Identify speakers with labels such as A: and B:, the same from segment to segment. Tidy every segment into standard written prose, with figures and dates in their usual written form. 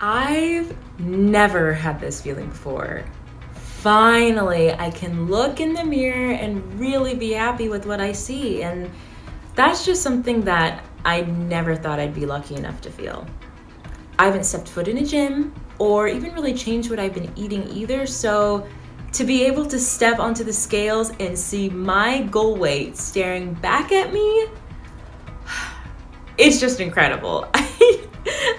A: I've never had this feeling before. Finally, I can look in the mirror and really be happy with what I see. And that's just something that I never thought I'd be lucky enough to feel. I haven't stepped foot in a gym or even really changed what I've been eating either. So to be able to step onto the scales and see my goal weight staring back at me, it's just incredible.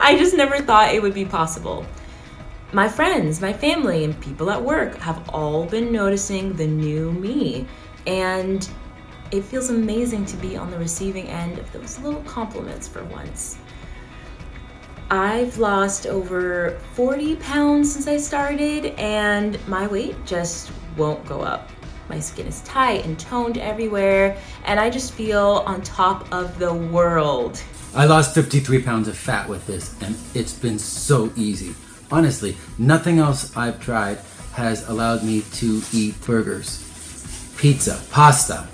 A: I just never thought it would be possible. My friends, my family, and people at work have all been noticing the new me, and it feels amazing to be on the receiving end of those little compliments for once. I've lost over 40 pounds since I started, and my weight just won't go up. My skin is tight and toned everywhere, and I just feel on top of the world.
B: I lost 53 pounds of fat with this, and it's been so easy. Honestly, nothing else I've tried has allowed me to eat burgers, pizza, pasta,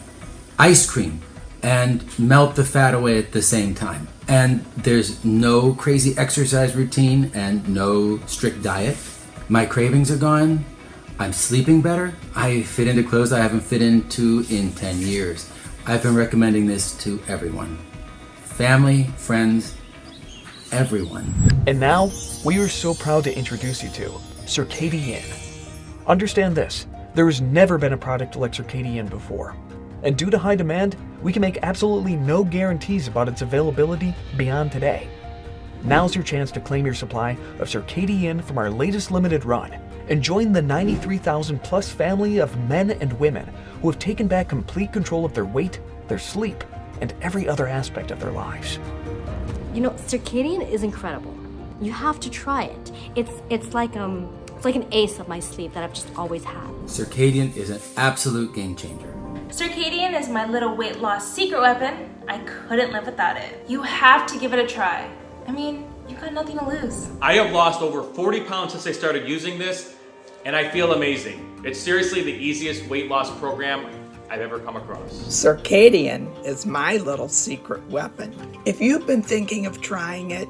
B: ice cream, and melt the fat away at the same time. And there's no crazy exercise routine and no strict diet. My cravings are gone. I'm sleeping better. I fit into clothes I haven't fit into in 10 years. I've been recommending this to everyone. Family, friends, everyone.
C: And now, we are so proud to introduce you to CircadiYin. Understand this, there has never been a product like CircadiYin before. And due to high demand, we can make absolutely no guarantees about its availability beyond today. Now's your chance to claim your supply of CircadiYin from our latest limited run and join the 93,000 plus family of men and women who have taken back complete control of their weight, their sleep, and every other aspect of their lives.
D: You know, Circadian is incredible. You have to try it. It's like an ace up my sleeve that I've just always had.
B: Circadian is an absolute game changer.
E: Circadian is my little weight loss secret weapon. I couldn't live without it. You have to give it a try. I mean, you got nothing to lose.
F: I have lost over 40 pounds since I started using this, and I feel amazing. It's seriously the easiest weight loss program I've ever come across.
G: Circadian is my little secret weapon. If you've been thinking of trying it,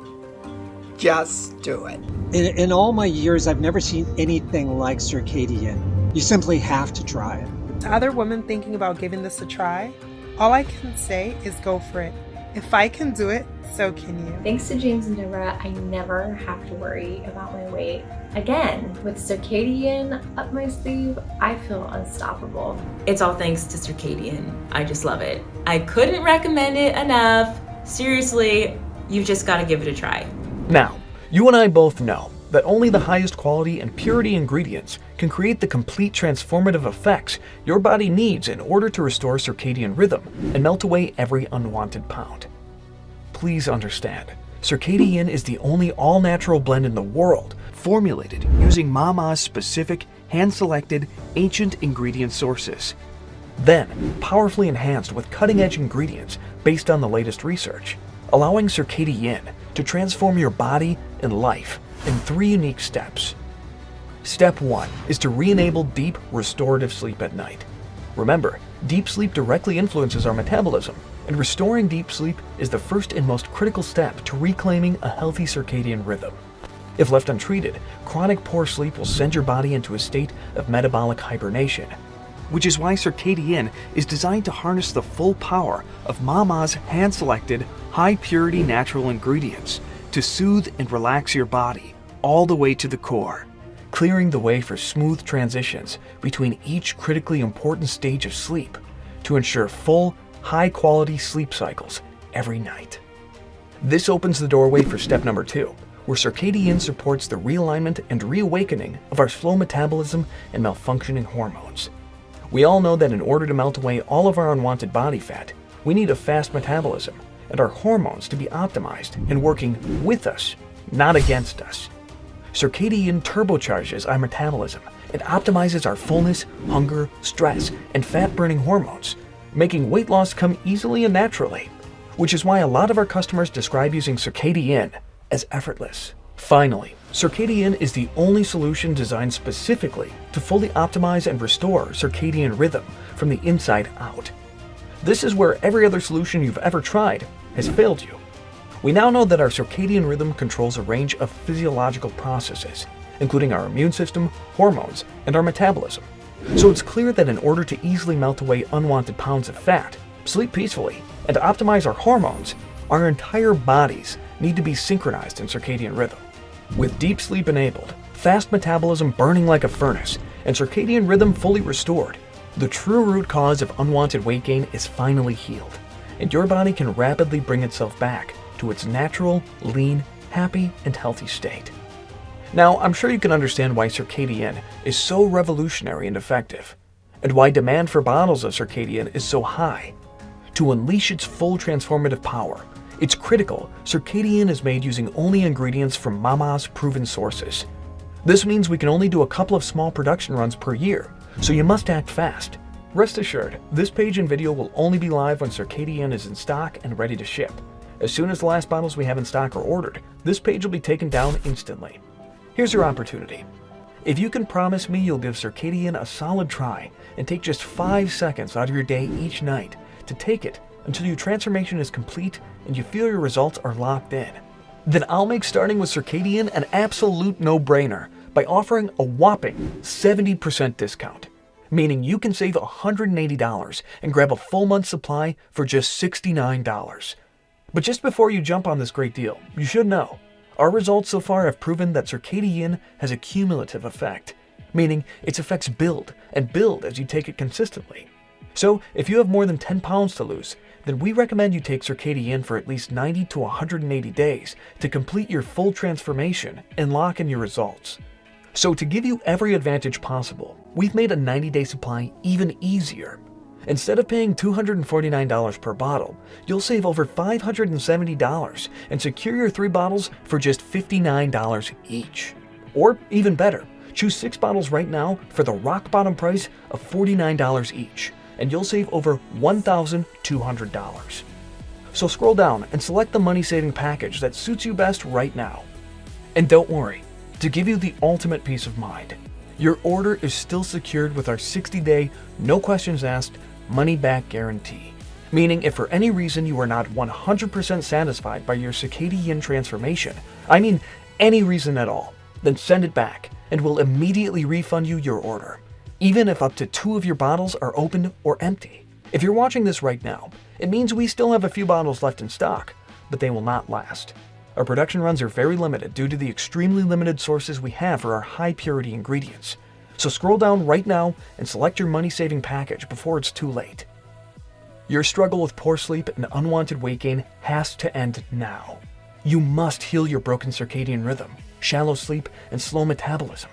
G: just do it.
H: In all my years, I've never seen anything like Circadian. You simply have to try it.
I: To other women thinking about giving this a try, all I can say is go for it. If I can do it, so can you.
J: Thanks to James and Deborah, I never have to worry about my weight. Again, with Circadian up my sleeve, I feel unstoppable.
A: It's all thanks to Circadian. I just love it. I couldn't recommend it enough. Seriously, you've just got to give it a try.
C: Now, you and I both know that only the highest quality and purity ingredients can create the complete transformative effects your body needs in order to restore circadian rhythm and melt away every unwanted pound. Please understand, CircadiYin is the only all-natural blend in the world formulated using Mama's specific, hand-selected, ancient ingredient sources. Then, powerfully enhanced with cutting-edge ingredients based on the latest research, allowing CircadiYin to transform your body and life in 3 unique steps. Step 1 is to re-enable deep, restorative sleep at night. Remember, deep sleep directly influences our metabolism, and restoring deep sleep is the first and most critical step to reclaiming a healthy circadian rhythm. If left untreated, chronic poor sleep will send your body into a state of metabolic hibernation, which is why CircadiYin is designed to harness the full power of Mama's hand-selected, high-purity natural ingredients to soothe and relax your body all the way to the core, clearing the way for smooth transitions between each critically important stage of sleep to ensure full, high-quality sleep cycles every night. This opens the doorway for step number 2, where CircadiYin supports the realignment and reawakening of our slow metabolism and malfunctioning hormones. We all know that in order to melt away all of our unwanted body fat, we need a fast metabolism and our hormones to be optimized and working with us, not against us. CircadiYin turbocharges our metabolism and optimizes our fullness, hunger, stress, and fat-burning hormones, making weight loss come easily and naturally, which is why a lot of our customers describe using CircadiYin as effortless. Finally, CircadiYin is the only solution designed specifically to fully optimize and restore circadian rhythm from the inside out. This is where every other solution you've ever tried has failed you. We now know that our circadian rhythm controls a range of physiological processes, including our immune system, hormones, and our metabolism. So it's clear that in order to easily melt away unwanted pounds of fat, sleep peacefully, and optimize our hormones, our entire bodies need to be synchronized in circadian rhythm. With deep sleep enabled, fast metabolism burning like a furnace, and circadian rhythm fully restored, the true root cause of unwanted weight gain is finally healed, and your body can rapidly bring itself back to its natural, lean, happy, and healthy state. Now, I'm sure you can understand why CircadiYin is so revolutionary and effective, and why demand for bottles of CircadiYin is so high. To unleash its full transformative power, it's critical CircadiYin is made using only ingredients from Mama's proven sources. This means we can only do a couple of small production runs per year, so you must act fast. Rest assured, this page and video will only be live when CircadiYin is in stock and ready to ship. As soon as the last bottles we have in stock are ordered, this page will be taken down instantly. Here's your opportunity. If you can promise me you'll give CircadiYin a solid try and take just 5 seconds out of your day each night to take it until your transformation is complete and you feel your results are locked in, then I'll make starting with CircadiYin an absolute no-brainer by offering a whopping 70% discount, meaning you can save $180 and grab a full month's supply for just $69. But just before you jump on this great deal, you should know, our results so far have proven that CircadiYin has a cumulative effect, meaning its effects build and build as you take it consistently. So if you have more than 10 pounds to lose, then we recommend you take CircadiYin for at least 90 to 180 days to complete your full transformation and lock in your results. So to give you every advantage possible, we've made a 90-day supply even easier. Instead of paying $249 per bottle, you'll save over $570 and secure your 3 bottles for just $59 each. Or even better, choose 6 bottles right now for the rock bottom price of $49 each, and you'll save over $1,200. So scroll down and select the money-saving package that suits you best right now. And don't worry, to give you the ultimate peace of mind, your order is still secured with our 60-day, no questions asked, money-back guarantee. Meaning if for any reason you are not 100% satisfied by your CircadiYin transformation, I mean any reason at all, then send it back and we'll immediately refund you your order, even if up to 2 of your bottles are open or empty. If you're watching this right now, it means we still have a few bottles left in stock, but they will not last. Our production runs are very limited due to the extremely limited sources we have for our high purity ingredients. So scroll down right now and select your money-saving package before it's too late. Your struggle with poor sleep and unwanted weight gain has to end now. You must heal your broken circadian rhythm, shallow sleep, and slow metabolism.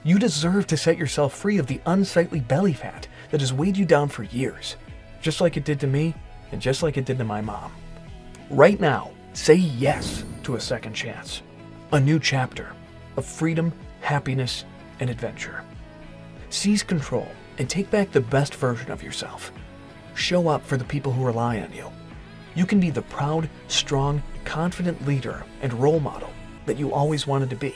C: You deserve to set yourself free of the unsightly belly fat that has weighed you down for years, just like it did to me and just like it did to my mom. Right now, say yes to a second chance, a new chapter of freedom, happiness, and adventure. Seize control and take back the best version of yourself. Show up for the people who rely on you. You can be the proud, strong, confident leader and role model that you always wanted to be.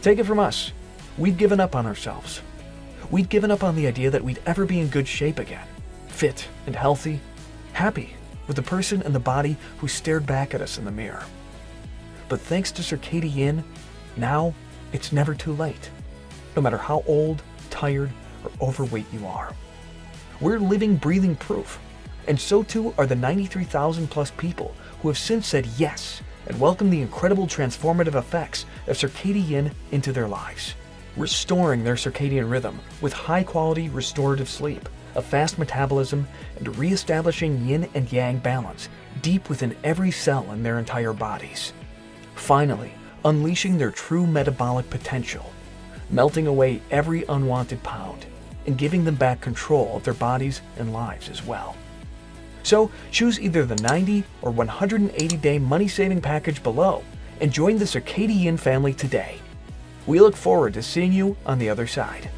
C: Take it from us. We'd given up on ourselves. We'd given up on the idea that we'd ever be in good shape again, fit and healthy, happy with the person and the body who stared back at us in the mirror. But thanks to CircadiYin, now it's never too late, no matter how old, tired, or overweight you are. We're living, breathing proof, and so too are the 93,000 plus people who have since said yes and welcomed the incredible transformative effects of CircadiYin into their lives, restoring their circadian rhythm with high-quality restorative sleep, a fast metabolism, and re-establishing yin and yang balance deep within every cell in their entire bodies. Finally, unleashing their true metabolic potential, melting away every unwanted pound, and giving them back control of their bodies and lives as well. So choose either the 90 or 180-day money-saving package below and join the CircadiYin family today. We look forward to seeing you on the other side.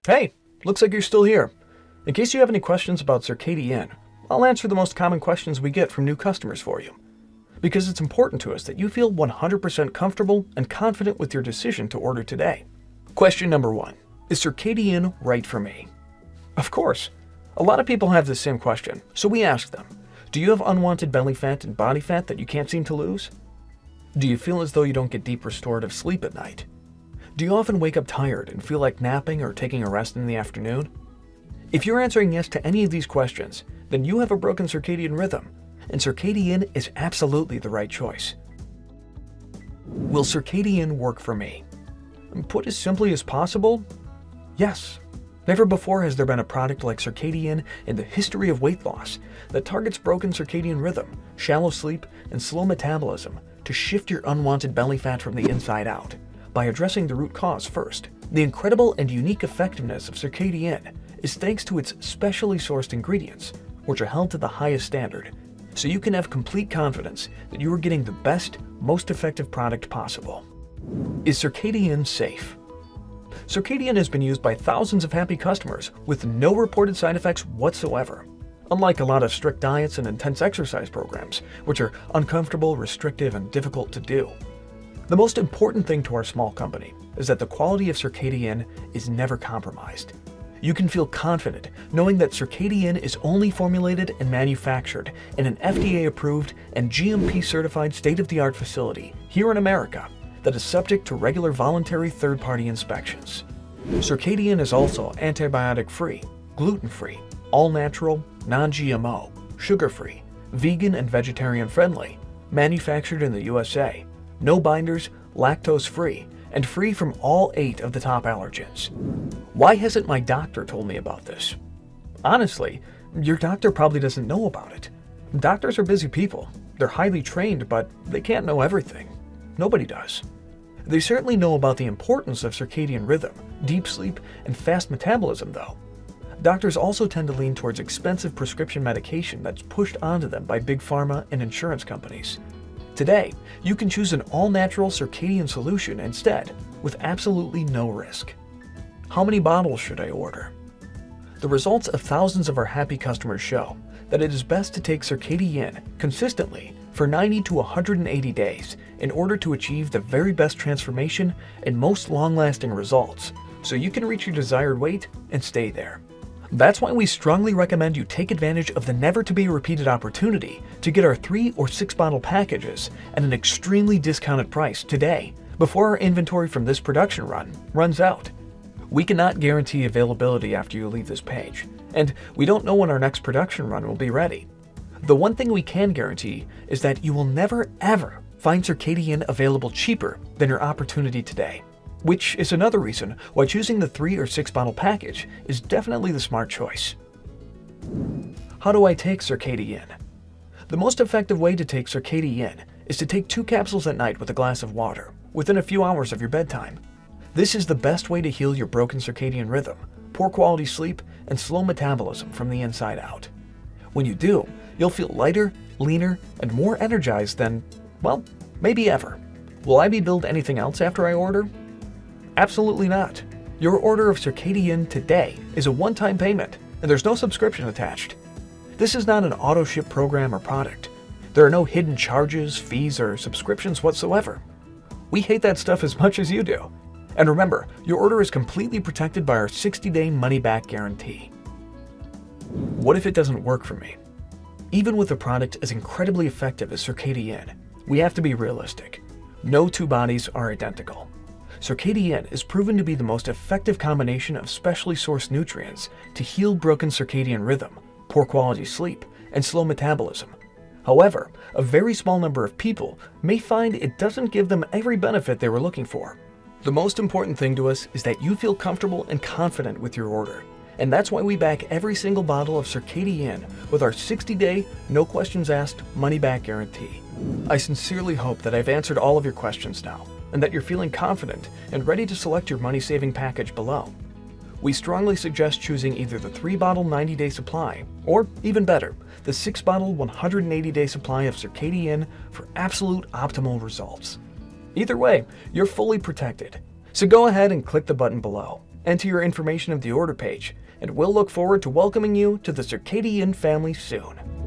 C: Hey, looks like you're still here. In case you have any questions about CircadiYin, I'll answer the most common questions we get from new customers for you. Because it's important to us that you feel 100% comfortable and confident with your decision to order today. Question number 1. Is CircadiYin right for me? Of course. A lot of people have this same question, so we ask them, do you have unwanted belly fat and body fat that you can't seem to lose? Do you feel as though you don't get deep restorative sleep at night? Do you often wake up tired and feel like napping or taking a rest in the afternoon? If you're answering yes to any of these questions, then you have a broken circadian rhythm, and CircadiYin is absolutely the right choice. Will CircadiYin work for me? Put as simply as possible, yes. Never before has there been a product like CircadiYin in the history of weight loss that targets broken circadian rhythm, shallow sleep, and slow metabolism to shift your unwanted belly fat from the inside out by addressing the root cause first. The incredible and unique effectiveness of CircadiYin is thanks to its specially sourced ingredients, which are held to the highest standard, so you can have complete confidence that you are getting the best, most effective product possible. Is CircadiYin safe? CircadiYin has been used by thousands of happy customers with no reported side effects whatsoever, unlike a lot of strict diets and intense exercise programs, which are uncomfortable, restrictive, and difficult to do. The most important thing to our small company is that the quality of CircadiYin is never compromised. You can feel confident knowing that CircadiYin is only formulated and manufactured in an FDA-approved and GMP-certified state-of-the-art facility here in America that is subject to regular voluntary third-party inspections. CircadiYin is also antibiotic-free, gluten-free, all-natural, non-GMO, sugar-free, vegan and vegetarian-friendly, manufactured in the USA, no binders, lactose-free, and free from all 8 of the top allergens. Why hasn't my doctor told me about this? Honestly, your doctor probably doesn't know about it. Doctors are busy people. They're highly trained, but they can't know everything. Nobody does. They certainly know about the importance of circadian rhythm, deep sleep, and fast metabolism though. Doctors also tend to lean towards expensive prescription medication that's pushed onto them by big pharma and insurance companies. Today, you can choose an all-natural circadian solution instead, with absolutely no risk. How many bottles should I order? The results of thousands of our happy customers show that it is best to take CircadiYin consistently for 90 to 180 days in order to achieve the very best transformation and most long-lasting results, so you can reach your desired weight and stay there. That's why we strongly recommend you take advantage of the never-to-be-repeated opportunity to get our 3 or 6 bottle packages at an extremely discounted price today, before our inventory from this production run runs out. We cannot guarantee availability after you leave this page, and we don't know when our next production run will be ready. The one thing we can guarantee is that you will never ever find CircadiYin available cheaper than your opportunity today, which is another reason why choosing the 3 or 6 bottle package is definitely the smart choice. How do I take CircadiYin? The most effective way to take CircadiYin is to take 2 capsules at night with a glass of water within a few hours of your bedtime. This is the best way to heal your broken circadian rhythm, poor quality sleep, and slow metabolism from the inside out. When you do, you'll feel lighter, leaner, and more energized than, well, maybe ever. Will I be billed anything else after I order? Absolutely not. Your order of CircadiYin today is a one-time payment, and there's no subscription attached. This is not an auto-ship program or product. There are no hidden charges, fees, or subscriptions whatsoever. We hate that stuff as much as you do. And remember, your order is completely protected by our 60-day money-back guarantee. What if it doesn't work for me? Even with a product as incredibly effective as CircadiYin, we have to be realistic. No 2 bodies are identical. CircadiYin is proven to be the most effective combination of specially sourced nutrients to heal broken circadian rhythm, poor quality sleep, and slow metabolism. However, a very small number of people may find it doesn't give them every benefit they were looking for. The most important thing to us is that you feel comfortable and confident with your order, and that's why we back every single bottle of CircadiYin with our 60-day, no questions asked, money-back guarantee. I sincerely hope that I've answered all of your questions now, and that you're feeling confident and ready to select your money-saving package below. We strongly suggest choosing either the 3-bottle 90-day supply, or even better, the 6-bottle 180-day supply of CircadiYin for absolute optimal results. Either way, you're fully protected. So go ahead and click the button below. enter your information in the order page, and we'll look forward to welcoming you to the CircadiYin family soon.